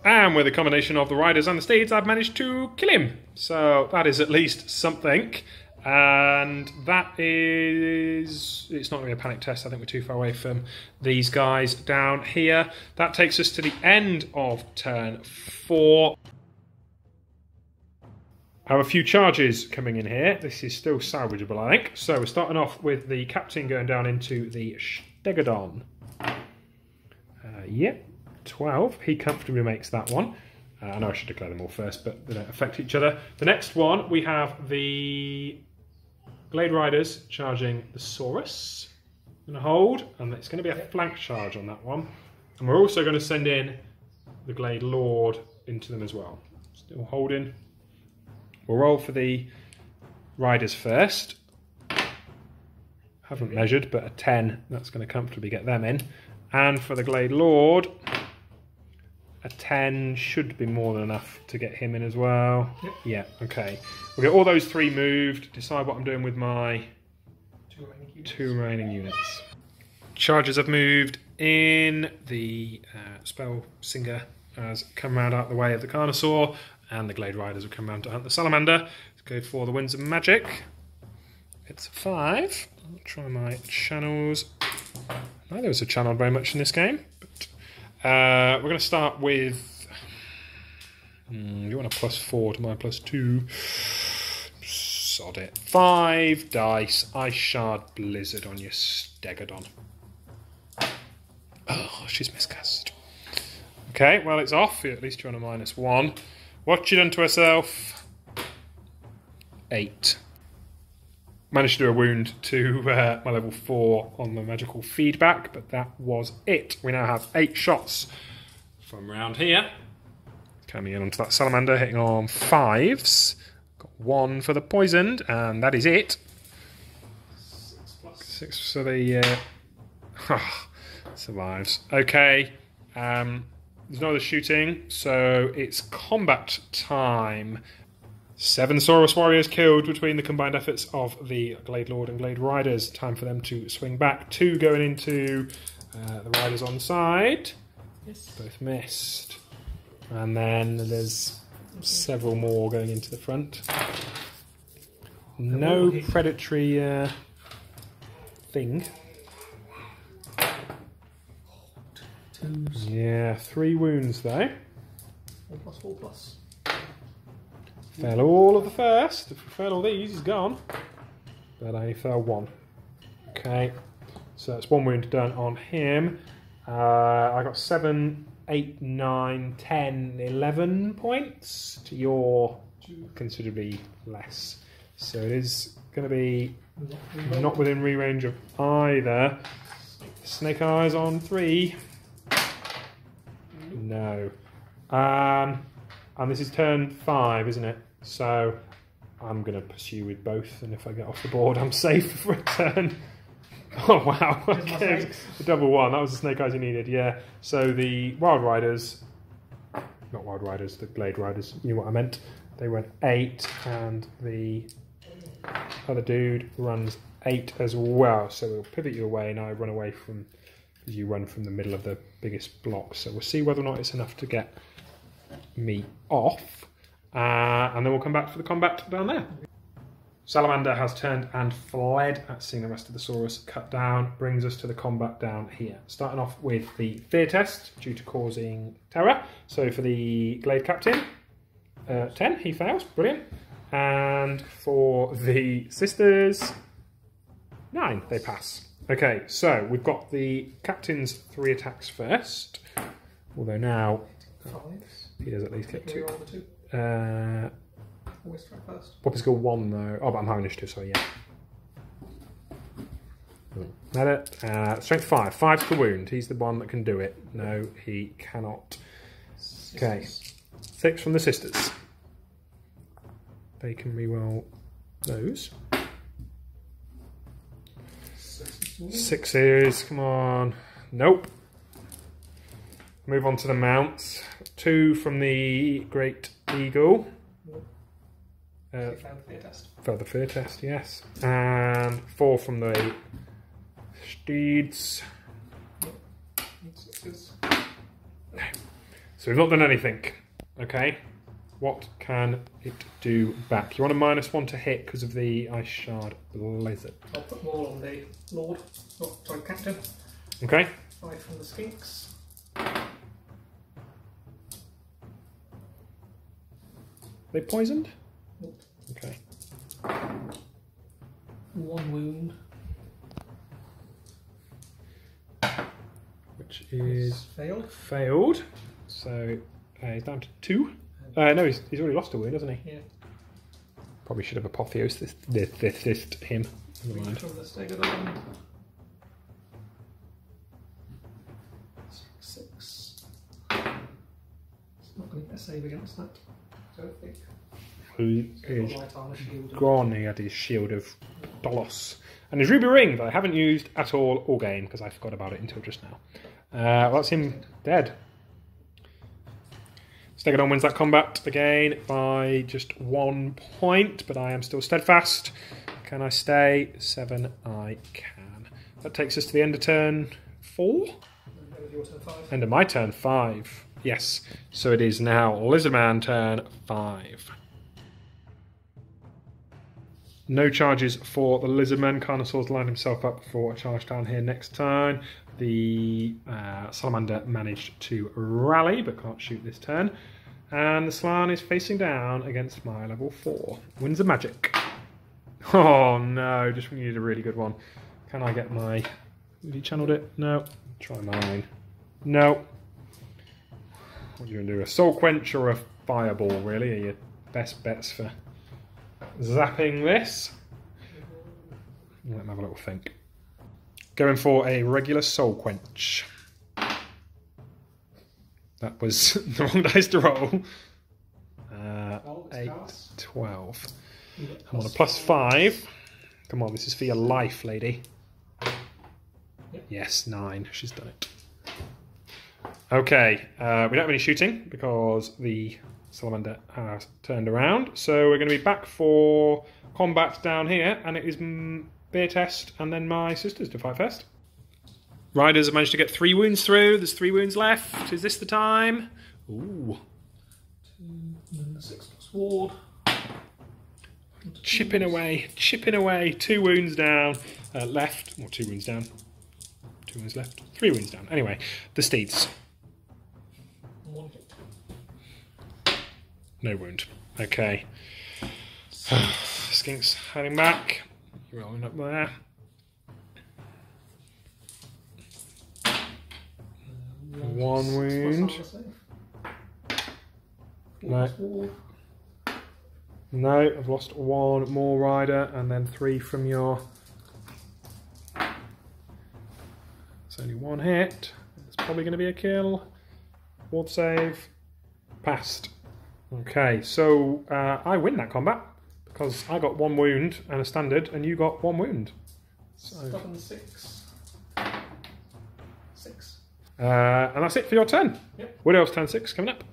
And with a combination of the riders and the steeds, I've managed to kill him. So that is at least something. And that is... It's not going to be a panic test. I think we're too far away from these guys down here. That takes us to the end of turn 4. I have a few charges coming in here. This is still salvageable, I think. So we're starting off with the captain going down into the Stegodon. Yep, 12. He comfortably makes that one. I know I should declare them all first, but they don't affect each other. The next one, we have the Glade Riders charging the Saurus. I'm going to hold, and it's going to be a flank charge on that one. And we're also going to send in the Glade Lord into them as well. Still holding. We'll roll for the Riders first. Haven't measured, but a 10, that's going to comfortably get them in. And for the Glade Lord, a 10 should be more than enough to get him in as well. Yep. Yeah, okay. We'll get all those 3 moved, decide what I'm doing with my 2 remaining units. Charges have moved in. The Spell Singer has come round out the way of the Carnosaur, and the Glade Riders have come round to hunt the Salamander. Let's go for the Winds of Magic. It's 5. I'll try my channels. Neither of us are channeled very much in this game, but we're going to start with... you want a +4 to my +2. Sod it. 5 dice. Ice Shard Blizzard on your Stegodon. Oh, she's miscast. Okay, well, it's off. At least you're on a -1. What's she done to herself? 8. Managed to do a wound to my level 4 on the magical feedback, but that was it. We now have 8 shots from around here. Coming in onto that Salamander, hitting on 5s. Got 1 for the poisoned, and that is it. 6 for the... survives. Okay. There's no other shooting, so it's combat time. 7 Saurus warriors killed between the combined efforts of the Glade Lord and Glade Riders. Time for them to swing back. 2 going into the Riders on the side. Yes. Both missed. And then there's several more going into the front. No predatory thing. Yeah, 3 wounds though. 4+4+. Fail all of the first. If we fail all these, he's gone. But I only fell 1. Okay, so that's 1 wound done on him. I got 7, 8, 9, 10, 11 points to your considerably less. So it is going to be not within re-range of either. Snake Eyes on 3. No. And this is turn 5, isn't it? So I'm going to pursue with both, and if I get off the board, I'm safe for a turn. Oh wow! Okay. The double 1. That was the Snake Eyes you needed. Yeah. So the Wild Riders, not Wild Riders, the Glade Riders. You knew what I meant. They went 8, and the other dude runs 8 as well. So we'll pivot you away, and I run away from. You run from the middle of the biggest block. So we'll see whether or not it's enough to get me off, and then we'll come back for the combat down there. Salamander has turned and fled. Seeing the rest of the Saurus cut down brings us to the combat down here. Starting off with the fear test due to causing terror. So for the Glade Captain, 10, he fails, brilliant. And for the Sisters, 9, they pass. Okay, so we've got the Captain's 3 attacks first. Although now, he does at least get 2. Always strike first. Poppy's got 1 though. Oh, but I'm high initiative, so yeah. That it. Strength 5. 5's the wound. He's the one that can do it. No, he cannot. Okay. 6 from the Sisters. They can reroll those. 6s. Come on. Nope. Move on to the mounts. 2 from the Great Eagle. Failed the fear test. Failed the fear test, yes. And 4 from the Steeds. No. So we've not done anything. Okay. What can it do back? You want a -1 to hit because of the Ice Shard Blizzard. I'll put more on the Lord. Oh, sorry, Captain. Okay. 5 from the Skinks. They poisoned? Nope. Okay. 1 wound. Which is failed. Failed. So he's down to 2. No, he's already lost a wound, hasn't he? Yeah. Probably should have apotheosed him. Never mind. From the Stegodon. 6. It's not going to get a save against that. I don't think. Who is Light armor shield. gone? He had his shield of Dolos. And his ruby ring that I haven't used at all game because I forgot about it until just now. Well, that's him dead. Stegodon wins that combat again by just 1 point, but I am still steadfast. Can I stay? 7, I can. That takes us to the end of turn 4? Your turn 5. End of my turn 5. Yes. So it is now Lizardman turn 5. No charges for the Lizardmen. Carnosaur's lined himself up for a charge down here next turn. The Salamander managed to rally, but can't shoot this turn. And the Slan is facing down against my level 4. Winds of Magic. Oh no, just when you need a really good one. Can I get my... Have you channeled it? No. Try mine. No. What are you going to do? A Soul Quench or a Fireball, really, are your best bets for zapping this? Let me have a little think. Going for a regular Soul Quench. That was the wrong dice to roll. 8, 12. I'm on a +5. Come on, this is for your life, lady. Yep. Yes, 9. She's done it. Okay, we don't have any shooting because the Salamander has turned around. So we're going to be back for combat down here, and it is Bear Test and then my Sisters to fight first. Riders have managed to get 3 wounds through. There's 3 wounds left. Is this the time? Ooh, And the 6 plus ward. Chipping away, 2 wounds down, left, or 2 wounds down, 2 wounds left, 3 wounds down. Anyway, the steeds. 1 hit. No wound. Okay. Skink's heading back. You're rolling up there. One wound. No. No, I've lost 1 more rider and then 3 from your... It's only 1 hit. It's probably going to be a kill. Ward save. Passed. Okay, so I win that combat because I got 1 wound and a standard and you got 1 wound. So... 7, 6. 6. And that's it for your turn. Yep. Wood Elves turn 6 coming up.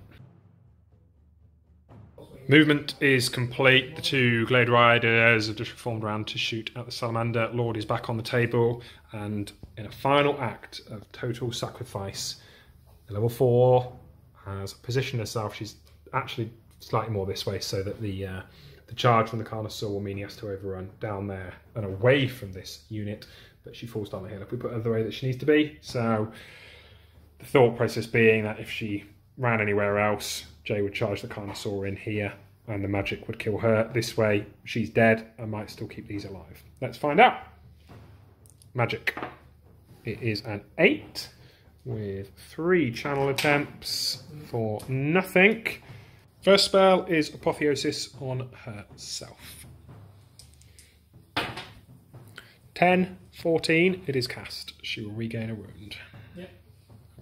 Movement is complete. The 2 Glade Riders have just reformed around to shoot at the Salamander. Lord is back on the table, and in a final act of total sacrifice, the level 4 has positioned herself. She's actually slightly more this way, so that the charge from the Carnosaur will mean he has to overrun down there and away from this unit, but she falls down the hill if we put her the way that she needs to be. So the thought process being that if she ran anywhere else, Jay would charge the Carnosaur in here and the magic would kill her. This way, she's dead and might still keep these alive. Let's find out. Magic. It is an 8 with 3 channel attempts for nothing. First spell is Apotheosis on herself. 10, 14, it is cast. She will regain a wound. Yep.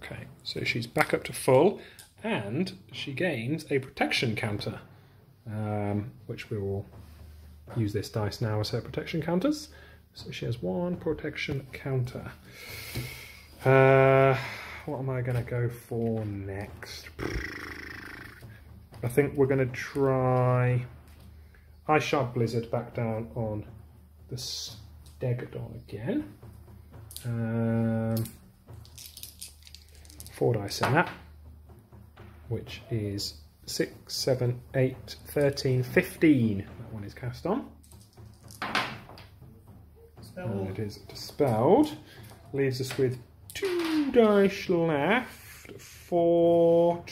Okay, so she's back up to full. And she gains a protection counter, which we will use this dice now as her protection counters. So she has 1 protection counter. What am I going to go for next? I think we're going to try Ice Shard Blizzard back down on the Stegodon again. 4 dice in that, which is 6, 7, 8, 13, 15. That one is cast on. And it is dispelled. Leaves us with 2 dice left for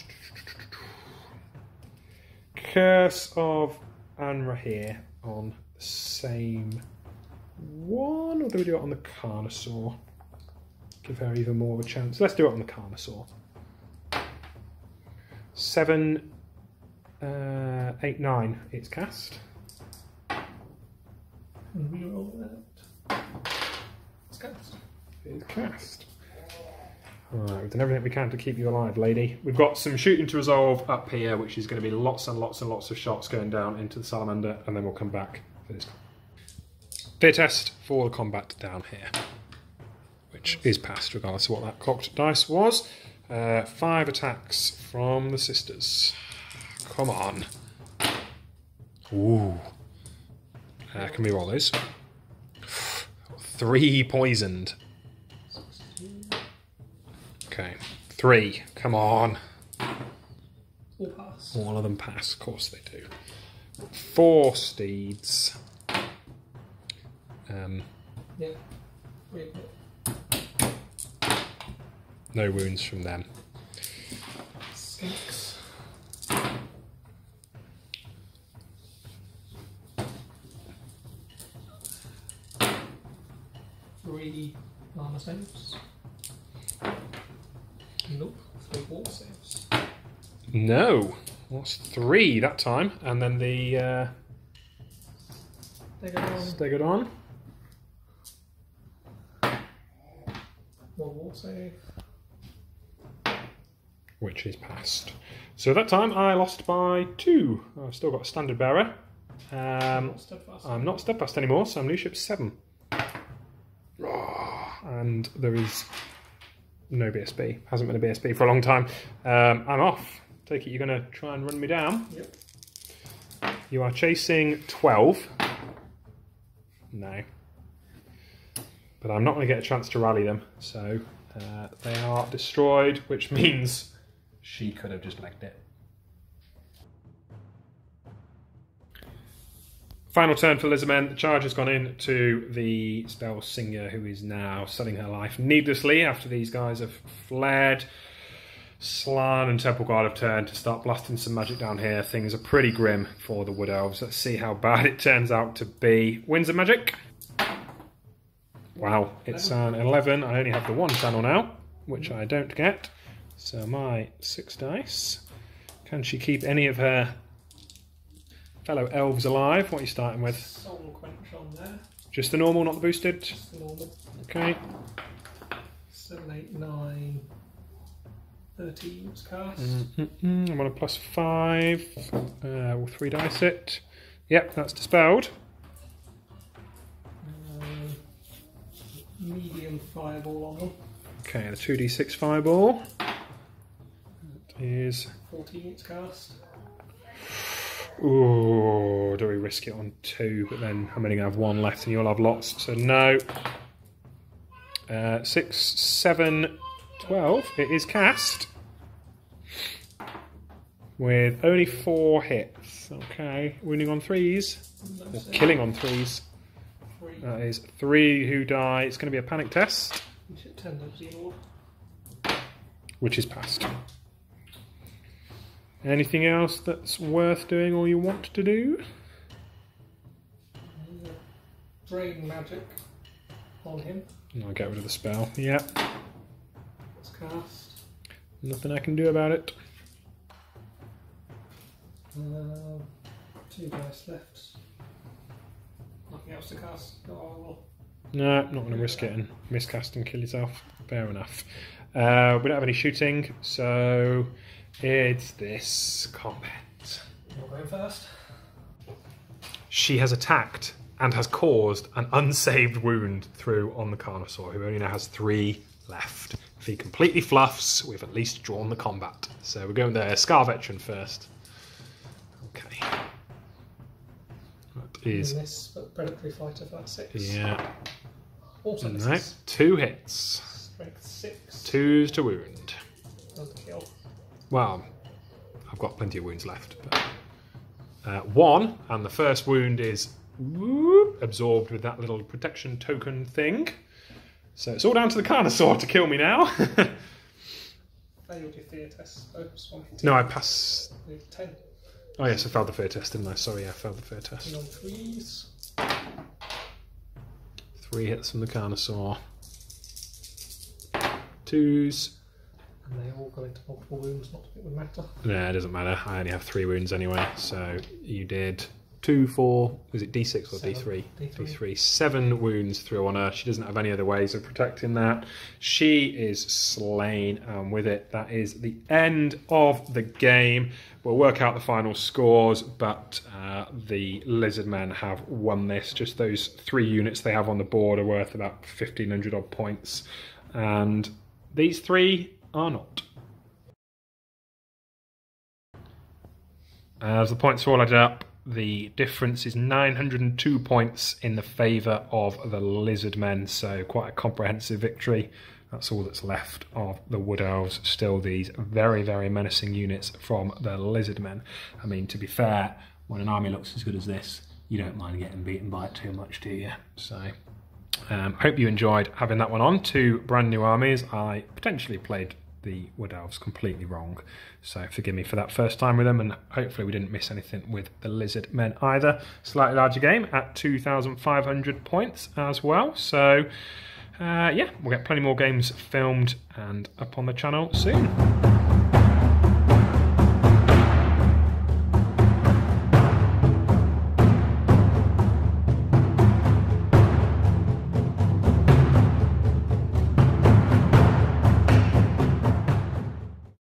Curse of Anrahir on the same one. Or do we do it on the Carnosaur? Give her even more of a chance. Let's do it on the Carnosaur. 7, 8, 9. It's cast. And reroll that. It's cast. It's cast. Alright, we've done everything we can to keep you alive, lady. We've got some shooting to resolve up here, which is going to be lots and lots and lots of shots going down into the Salamander, and then we'll come back for this. Fear test for the combat down here, which is passed regardless of what that cocked dice was. 5 attacks from the sisters. Come on. Ooh. Can we roll those? 3 poisoned. Okay. 3. Come on. All pass. All of them pass. Of course they do. 4 steeds. Yeah. Wait. No wounds from them. Skinks. Three armor saves. Nope. 3 wall saves. No. What's 3 that time? And then the Stegodon. 1 wall save. Which is passed. So that time I lost by 2. I've still got a standard bearer. I'm not steadfast anymore, so I'm leadership 7. And there is no BSB. Hasn't been a BSB for a long time. I'm off. Take it you're going to try and run me down. Yep. You are chasing 12. No. But I'm not going to get a chance to rally them. So they are destroyed, which means she could have just legged it. Final turn for Lizardmen. The charge has gone in to the Spell Singer, who is now selling her life needlessly after these guys have fled. Slann and Temple Guard have turned to start blasting some magic down here. Things are pretty grim for the Wood Elves. Let's see how bad it turns out to be. Winds of Magic. Wow, it's an 11. I only have the one channel now, which I don't get. So my 6 dice. Can she keep any of her fellow elves alive? What are you starting with? Soul Quench on there. Just the normal, not the boosted? Just the normal. Okay. 7, 8, 9, 13 was cast. I'm on a +5. We'll 3 dice it. Yep, that's dispelled. Medium fireball on them. Okay, the 2d6 fireball. That is... 14 it's cast. Ooh, do we risk it on 2? But then I'm only going to have 1 left and you'll have lots, so no. 6, 7, 12. It is cast. With only 4 hits. Okay, wounding on 3s. Or killing on 3s. 3. That is 3 who die. It's going to be a panic test. Which is passed. Anything else that's worth doing or you want to do? Drain magic on him. I'll get rid of the spell. Yeah. It's cast. Nothing I can do about it. 2 dice left. Nothing else to cast. No, I will. No, not going to risk it and miscast and kill yourself. Fair enough. We don't have any shooting, so it's this combat. You're going first. She has attacked and has caused an unsaved wound through on the Carnosaur, who only now has 3 left. If he completely fluffs, we've at least drawn the combat. So we're going there. Scar Veteran first. Okay. That is... Miss, but Predatory Fighter for that 6. Yeah. Also misses. No, 2 hits. Strength 6. 2s to wound. Doesn't kill. Well, I've got plenty of wounds left. But, 1, and the first wound is absorbed with that little protection token thing. So it's all down to the Carnosaur to kill me now. Failed your fear test. Oops, 1 No, I pass. 10. Oh yes, I failed the fear test, didn't I? Sorry, I failed the fear test. 10 on 3s. 3 hits from the Carnosaur. 2s. And they all go into multiple wounds, not that it would matter. No, it doesn't matter. I only have 3 wounds anyway. So you did 2, 4. Was it D6 or 7. D3? D3. 7 wounds through on her. She doesn't have any other ways of protecting that. She is slain, and with it, that is the end of the game. We'll work out the final scores, but the Lizardmen have won this. Just those 3 units they have on the board are worth about 1,500 odd points, and these 3 are not. As the points are all added up, the difference is 902 points in the favour of the Lizardmen, so quite a comprehensive victory. That's all that's left of the Wood Elves. Still these very, very menacing units from the Lizardmen. I mean, to be fair, when an army looks as good as this, you don't mind getting beaten by it too much, do you? So, hope you enjoyed having that one on. 2 brand new armies. I potentially played the Wood Elves completely wrong, so forgive me for that first time with them, and hopefully we didn't miss anything with the Lizardmen either. Slightly larger game at 2,500 points as well, so yeah, we'll get plenty more games filmed and up on the channel soon.